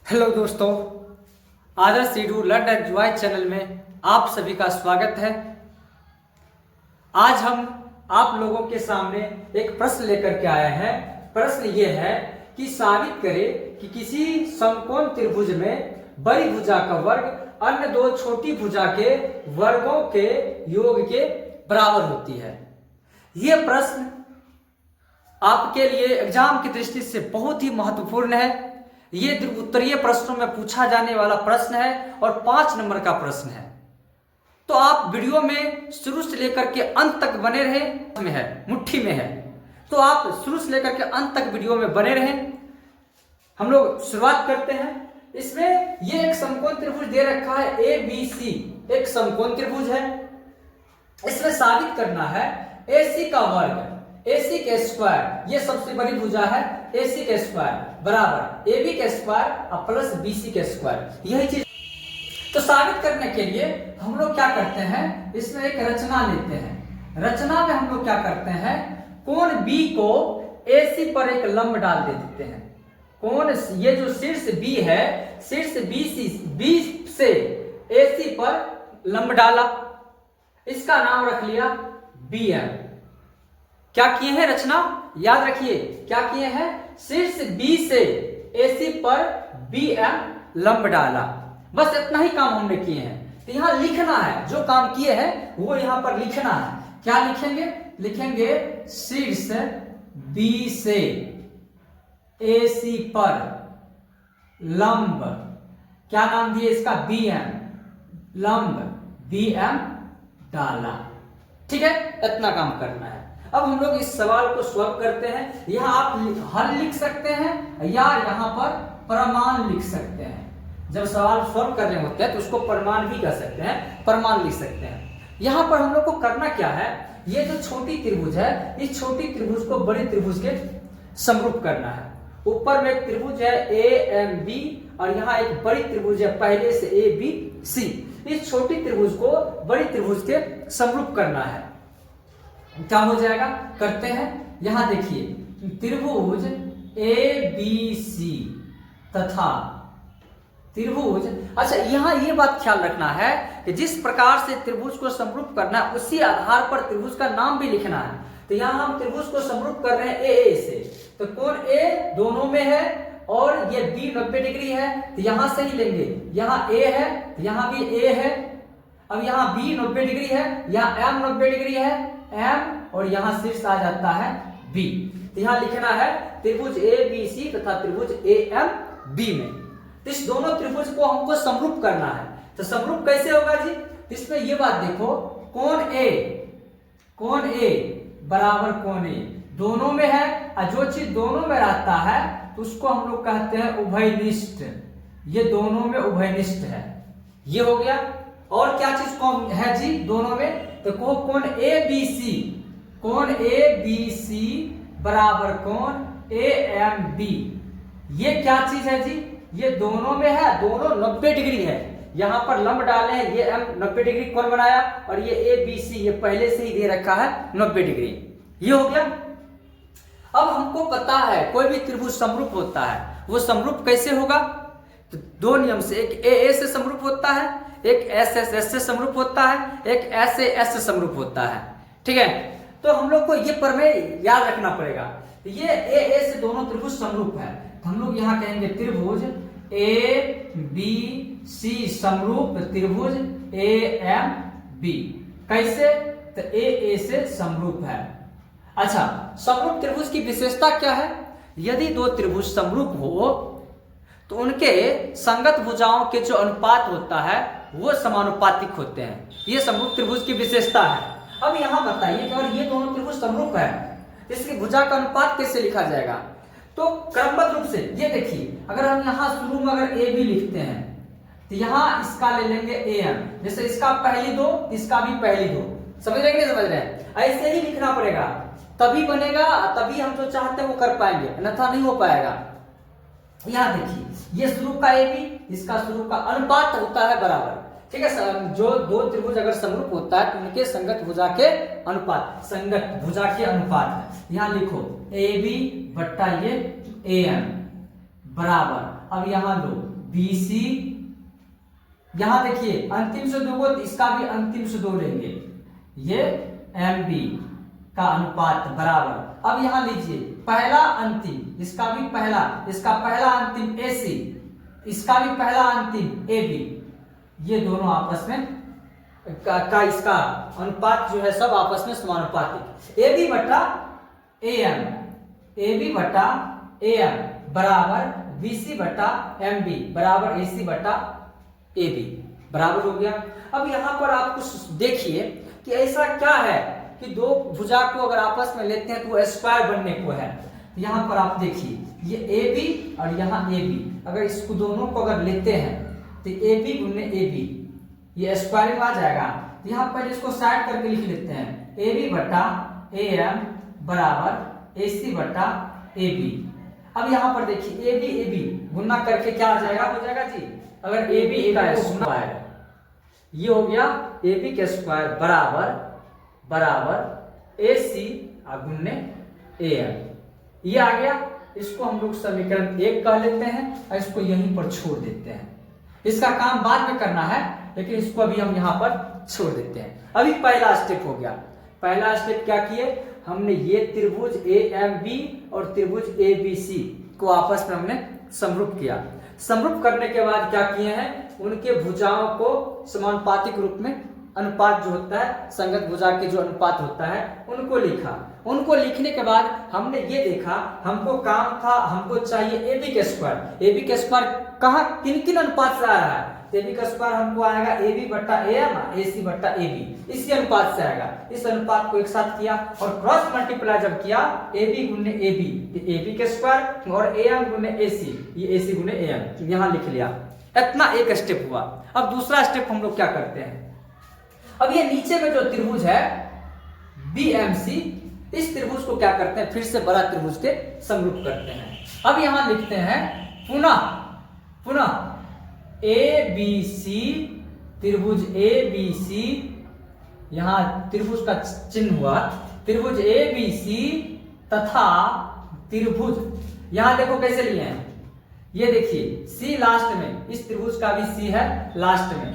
Hello दोस्तों, आदर्श सीडू learn and enjoy channel में आप सभी का स्वागत है। आज हम आप लोगों के सामने एक प्रश्न लेकर के आए हैं। प्रश्न ये है कि साबित करें कि किसी समकोण त्रिभुज में बड़ी भुजा का वर्ग अन्य दो छोटी भुजा के वर्गों के योग के बराबर होती है। यह प्रश्न आपके लिए एग्जाम की दृष्टि से बहुत ही महत्वपूर्ण है। ये उत्तरीय प्रश्नों में पूछा जाने वाला प्रश्न है और 5 नंबर का प्रश्न है। तो आप वीडियो में शुरू से लेकर के अंत तक बने रहे। में है, मुट्ठी में है, तो आप शुरू से लेकर के अंत तक वीडियो में बने रहें। हम लोग शुरुआत करते हैं। इसमें ये एक समकोण त्रिभुज दे रखा है ABC, एक समकोण त्रिभुज है। इसमें साबित करना है AC का वर्ग, AC के स्क्वायर, ये सबसे बड़ी भुजा है, AC के स्क्वायर बराबर AB के स्क्वायर और प्लस BC के स्क्वायर, यही चीज। तो साबित करने के लिए हम लोग क्या करते हैं, इसमें एक रचना लेते हैं। रचना में हम लोग क्या करते हैं, कोण B को AC पर एक लंब डाल देते हैं। कोण ये जो शीर्ष B है, शीर्ष B से AC पर लंब डाला, इसका नाम रख लिया BM। क्या किए हैं रचना, याद रखिए क्या किए हैं, शीर्ष B से AC पर BM लंब डाला। बस इतना ही काम हमने किए हैं। तो यहां लिखना है, जो काम किए हैं वो यहां पर लिखना है। क्या लिखेंगे, लिखेंगे शीर्ष B से AC पर लंब, क्या नाम दिए इसका, BM, लंब BM डाला। ठीक है, इतना काम करना है। अब हम लोग इस सवाल को सॉल्व करते हैं। यहां आप हल लिख सकते हैं या यहां पर प्रमाण लिख सकते हैं। जब सवाल सॉल्व कर रहे होते हैं तो उसको प्रमाण भी कर सकते हैं, प्रमाण लिख सकते हैं। यहां पर हम लोग को करना क्या है, ये जो छोटी त्रिभुज है, इस छोटी त्रिभुज को बड़ी त्रिभुज के समरूप करना है। ऊपर में एक त्रिभुज है AMB और यहाँ एक बड़ी त्रिभुज है पहले से ABC। इस छोटी त्रिभुज को बड़ी त्रिभुज के समरूप करना है। क्या हो जाएगा, करते हैं। यहां देखिए त्रिभुज ABC तथा त्रिभुज, अच्छा यहां ये बात ख्याल रखना है कि जिस प्रकार से त्रिभुज को समरूप करना है उसी आधार पर त्रिभुज का नाम भी लिखना है। तो यहां हम त्रिभुज को समरूप कर रहे हैं AA से, तो कोण A दोनों में है और ये B 90 डिग्री है, तो यहां से ही लेंगे। यहां A है, यहां भी A है। अब यहाँ B 90 डिग्री है, यहाँ M 90 डिग्री है, M, और यहाँ शीर्ष आ जाता है B। तो यहाँ लिखना है त्रिभुज ABC तथा त्रिभुज AMB में। तो इस दोनों त्रिभुज को हमको समरूप करना है। तो समरूप कैसे होगा जी, इसमें ये बात देखो, कोण A बराबर कोण A दोनों में है, और जो चीज दोनों में रहता है तो उसको हम लोग कहते हैं उभयनिष्ठ। ये दोनों में उभयनिष्ठ है, ये हो गया। और क्या चीज कौन है जी दोनों में, तो कोण ABC, कोण ABC बराबर कोण AMB, ये क्या चीज है जी, ये दोनों में है, दोनों 90 डिग्री है। यहां पर लंब डाले हैं, ये M 90 डिग्री कोण बनाया और ये ABC ये पहले से ही दे रखा है 90 डिग्री, ये हो गया। अब हमको पता है कोई भी त्रिभुज समरूप होता है, वो समरूप कैसे होगा, तो दो नियम से, एक AA से समरूप होता है, एक SSS से समरूप होता है, एक SAS से समरूप होता है। ठीक है, तो हम लोग को ये प्रमेय याद रखना पड़ेगा। ये AA से दोनों त्रिभुज समरूप है, तो हम लोग यहाँ कहेंगे त्रिभुज ABC समरूप त्रिभुज AMB। कैसे, तो AA से समरूप है। अच्छा, समरूप त्रिभुज की विशेषता क्या है, यदि दो त्रिभुज समरूप हो तो उनके संगत भुजाओं के जो अनुपात होता है वो समानुपातिक होते हैं। ये समरूप त्रिभुज की विशेषता है। अब यहां बताइए कि अगर ये दोनों त्रिभुज समरूप है, इसकी भुजा का अनुपात कैसे लिखा जाएगा, तो क्रमबद्ध रूप से ये देखिए, अगर हम यहां शुरू में अगर AB लिखते हैं तो यहां इसका ले लेंगे AM, जैसे इसका पहली दो, इसका भी पहली दो, समझ रहे हैं, समझ रहे हैं, ऐसे ही लिखना पड़ेगा, तभी बनेगा, तभी हम जो चाहते हैं वो कर पाएंगे, अन्यथा नहीं हो पाएगा। यहां देखिए, ये शुरू का AB, इसका शुरू का अनुपात होता है बराबर। ठीक है, जो दो त्रिभुज अगर समरूप होता है तो उनके संगत भुजा के अनुपात, संगत भुजा के अनुपात है। यहां लिखो AB बट्टा ये AM बराबर, अब यहां लो BC, यहां देखिए अंतिम से 2 को, इसका भी अंतिम से 2 लेंगे, ये MB का अनुपात बराबर। अब यहां लीजिए पहला अंतिम, इसका भी पहला, इसका पहला अंतिम AC, इसका भी पहला अंतिम AB, ये दोनों आपस में इसका अनुपात जो है सब आपस में समानुपातिक। AB बटा AM, AB बटा AM बराबर BC बटा MB बराबर AC बटा AB बराबर हो गया। अब यहां पर आप कुछ देखिए कि ऐसा क्या है कि दो भुजा को अगर आपस में लेते हैं तो वो स्क्वायर बनने को है। यहां पर आप देखिए ये AB और यहाँ AB, अगर इसको दोनों को अगर लेते हैं तो AB गुने AB, ये स्क्वायर में आ जाएगा। यहाँ पर इसको साइड करके लिख लेते हैं, AB बटा AM बराबर AC बटा AB। अब यहाँ पर देखिए AB AB गुना करके क्या आ जाएगा, हो जाएगा जी, अगर AB का स्क्वायर, ये हो गया AB के स्क्वायर बराबर AC गुने AM, ये आ गया। इसको हम लोग समीकरण 1 कह लेते हैं और इसको यहीं पर छोड़ देते हैं। इसका काम बाद में करना है, लेकिन इसको अभी हम यहाँ पर छोड़ देते हैं। अभी पहला स्टेप हो गया। पहला स्टेप क्या किए, हमने ये त्रिभुज AMB और त्रिभुज ABC को आपस में हमने समरूप किया। समरूप करने के बाद क्या किए हैं, उनके भुजाओं को समानुपातिक रूप में, अनुपात जो होता है संगत भुजा के जो अनुपात होता है उनको लिखा। उनको लिखने के बाद हमने ये देखा, हमको काम था, हमको चाहिए AB के स्क्वायर। AB के स्क्वायर कहाँ किन किन अनुपात से आ रहा है, AB का स्क्वायर हमको आएगा AB बट्टा AM, AC बट्टा AB, इसी अनुपात से आएगा। इस अनुपात को एक साथ किया और क्रॉस मल्टीप्लाई जब किया, AB गुने AB, AB के स्क्वायर और AM गुने AC, ये AC गुने AM, यहाँ लिख लिया। इतना एक स्टेप हुआ। अब दूसरा स्टेप हम लोग क्या करते हैं, अब ये नीचे में जो त्रिभुज है BMC, इस त्रिभुज को क्या करते हैं, फिर से बड़ा त्रिभुज के समरूप करते हैं। अब यहां लिखते हैं पुनः ABC, त्रिभुज ABC, यहां त्रिभुज का चिन्ह हुआ, त्रिभुज ABC तथा त्रिभुज, यहां देखो कैसे लिए हैं, ये देखिए C लास्ट में, इस त्रिभुज का भी C है लास्ट में,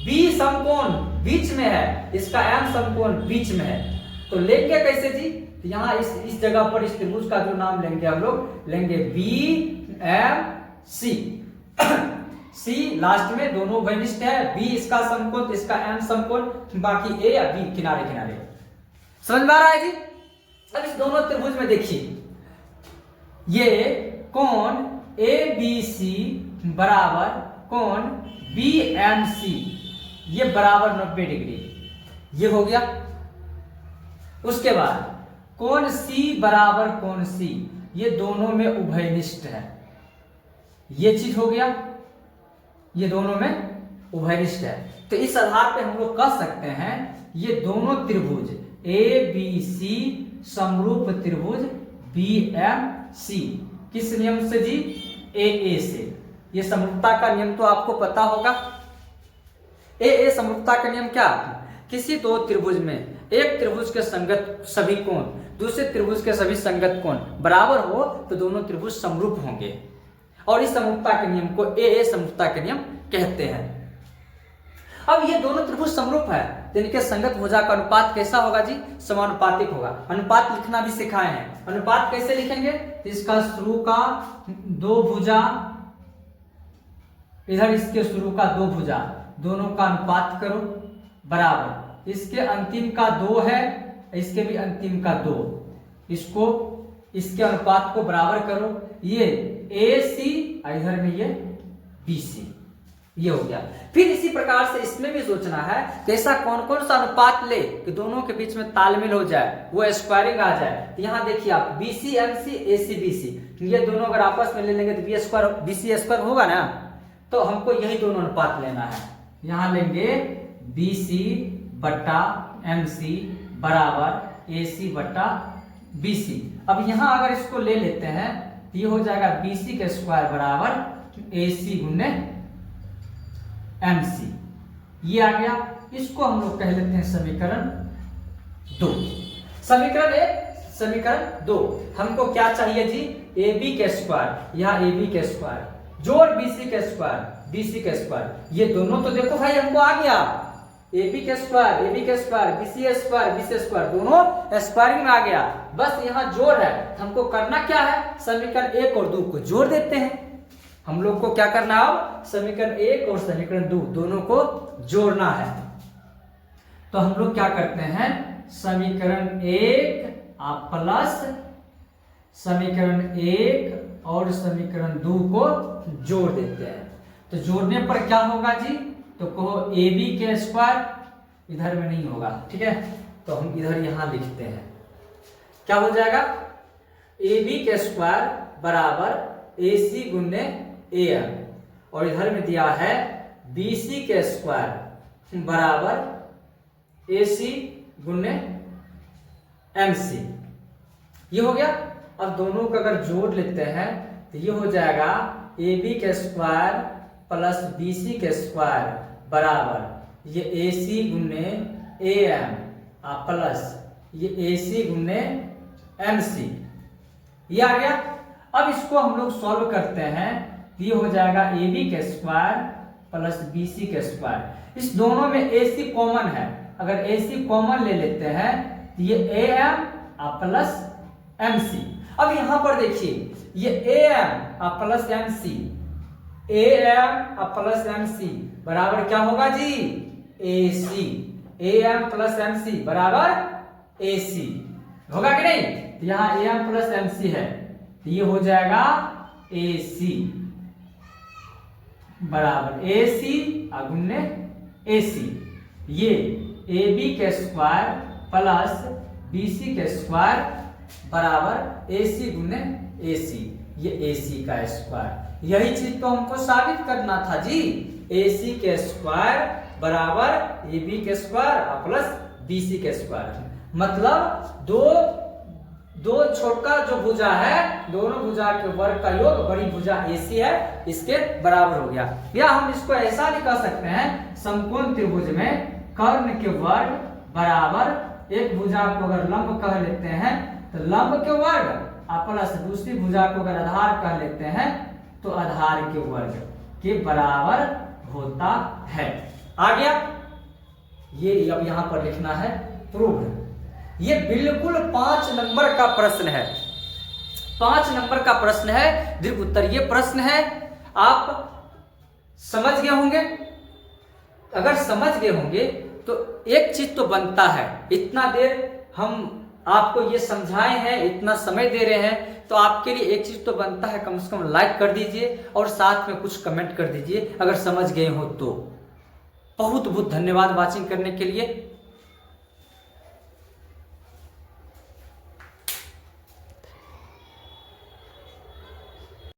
B समकोण बीच में है, इसका M समकोण बीच में है, तो लेंगे कैसे जी, यहाँ इस जगह पर इस त्रिभुज का जो नाम लेंगे हम लोग लेंगे BMC। C लास्ट में, दोनों घनिष्ठ है, B इसका समकोण तो इसका M समकोण, बाकी A या B किनारे किनारे। समझ में आ रहा है जी। अब इस दोनों त्रिभुज में देखिए, ये कोण ABC बराबर कोण BMC, ये बराबर 90 डिग्री, ये हो गया। उसके बाद कोण C बराबर कोण C, ये दोनों में उभयनिष्ठ है, ये चीज हो गया, ये दोनों में उभयनिष्ठ है। तो इस आधार पे हम लोग कह सकते हैं ये दोनों त्रिभुज ABC समरूप त्रिभुज BMC, किस नियम से जी, AA से। ये समरूपता का नियम तो आपको पता होगा। AA समरूपता का नियम क्या, किसी दो त्रिभुज में एक त्रिभुज के संगत सभी कोण दूसरे त्रिभुज के सभी संगत कोण बराबर हो तो दोनों त्रिभुज समरूप होंगे, और इस समरूपता के नियम को AA समरूपता के नियम कहते हैं। अब ये दोनों त्रिभुज समरूप है तो इनके संगत भुजा का अनुपात कैसा होगा जी, समानुपातिक होगा। अनुपात लिखना भी सिखाए हैं, अनुपात कैसे लिखेंगे, इसका शुरू का दो भुजा, इधर इसके शुरू का दो भुजा, दोनों का अनुपात करो बराबर, इसके अंतिम का 2 है, इसके भी अंतिम का 2, इसको इसके अनुपात को बराबर करो, ये AC इधर में ये BC, ये हो गया। फिर इसी प्रकार से इसमें भी सोचना है कि ऐसा कौन कौन सा अनुपात ले कि दोनों के बीच में तालमेल हो जाए, वो स्क्वायरिंग आ जाए। तो यहाँ देखिए आप BC MC AC BC, ये दोनों अगर आपस में ले लेंगे तो B स्क्वायर BC स्क्वायर होगा ना, तो हमको यही दोनों अनुपात लेना है। यहाँ लेंगे BC बट्टा MC बराबर AC बट्टा BC। अब यहाँ अगर इसको ले लेते हैं तो ये हो जाएगा BC के स्क्वायर बराबर AC गुने MC, ये आ गया। इसको हम लोग कह लेते हैं समीकरण 2। समीकरण 1, समीकरण 2, हमको क्या चाहिए जी, AB के स्क्वायर, यहाँ AB के स्क्वायर, जोड़ BC का स्क्वायर, BC का स्क्वायर, ये दोनों तो देखो भाई हमको आ गया, AB का स्क्वायर, AB का square, BC square, BC square, दोनों स्क्वायरिंग में आ गया। बस यहाँ जोड़ है, हमको करना क्या है, समीकरण 1 और 2 को जोड़ देते हैं। हम लोग को क्या करना है, अब समीकरण 1 और समीकरण 2 दोनों को जोड़ना है। तो हम लोग क्या करते हैं, समीकरण 1 प्लस समीकरण 1 और समीकरण 2 को जोड़ देते हैं। तो जोड़ने पर क्या होगा जी, तो कहो AB के स्क्वायर, इधर में नहीं होगा, ठीक है, तो हम इधर यहां लिखते हैं, क्या हो जाएगा, AB के स्क्वायर बराबर AC गुने AM, और इधर में दिया है BC के स्क्वायर बराबर AC गुने MC, ये हो गया। अब दोनों का अगर जोड़ लेते हैं तो ये हो जाएगा AB के स्क्वायर प्लस BC के स्क्वायर बराबर ये AC गुने AM प्लस ये AC गुने MC, ये आ गया। अब इसको हम लोग सॉल्व करते हैं, ये हो जाएगा AB के स्क्वायर प्लस BC के स्क्वायर, इस दोनों में AC कॉमन है, अगर AC कॉमन ले लेते हैं तो ये AM प्लस MC। अब यहां पर देखिए ये AM plus MC, AM plus MC बराबर क्या होगा जी, AC, AM प्लस MC बराबर AC, होगा कि नहीं, तो यहाँ AM प्लस MC है, तो ये हो जाएगा AC बराबर AC गुने AC, ये AB के स्क्वायर प्लस BC के स्क्वायर बराबर AC गुने AC, ये AC का स्क्वायर, यही चीज तो हमको साबित करना था जी, AC के स्क्वायर बराबर AB के स्क्वायर प्लस BC के स्क्वायर, मतलब दो छोटा जो भुजा है, दोनों भुजा के वर्ग का योग बड़ी भुजा AC है, इसके बराबर हो गया। या हम इसको ऐसा भी कह सकते हैं, समकोण त्रिभुज में कर्ण के वर्ग बराबर एक भुजा को अगर लंब कह लेते हैं तो लंब के वर्ग प्लस दूसरी भुजा को अगर आधार कह लेते हैं तो आधार के वर्ग के बराबर होता है। आ गया, ये अब यहां पर लिखना है प्रूव्ड। ये बिल्कुल 5 नंबर का प्रश्न है, 5 नंबर का प्रश्न है, दीर्घ उत्तर ये प्रश्न है, आप समझ गए होंगे। अगर समझ गए होंगे तो एक चीज तो बनता है, इतना देर हम आपको ये समझाए हैं, इतना समय दे रहे हैं, तो आपके लिए एक चीज तो बनता है, कम से कम लाइक कर दीजिए और साथ में कुछ कमेंट कर दीजिए अगर समझ गए हो तो। बहुत बहुत धन्यवाद वाचिंग करने के लिए।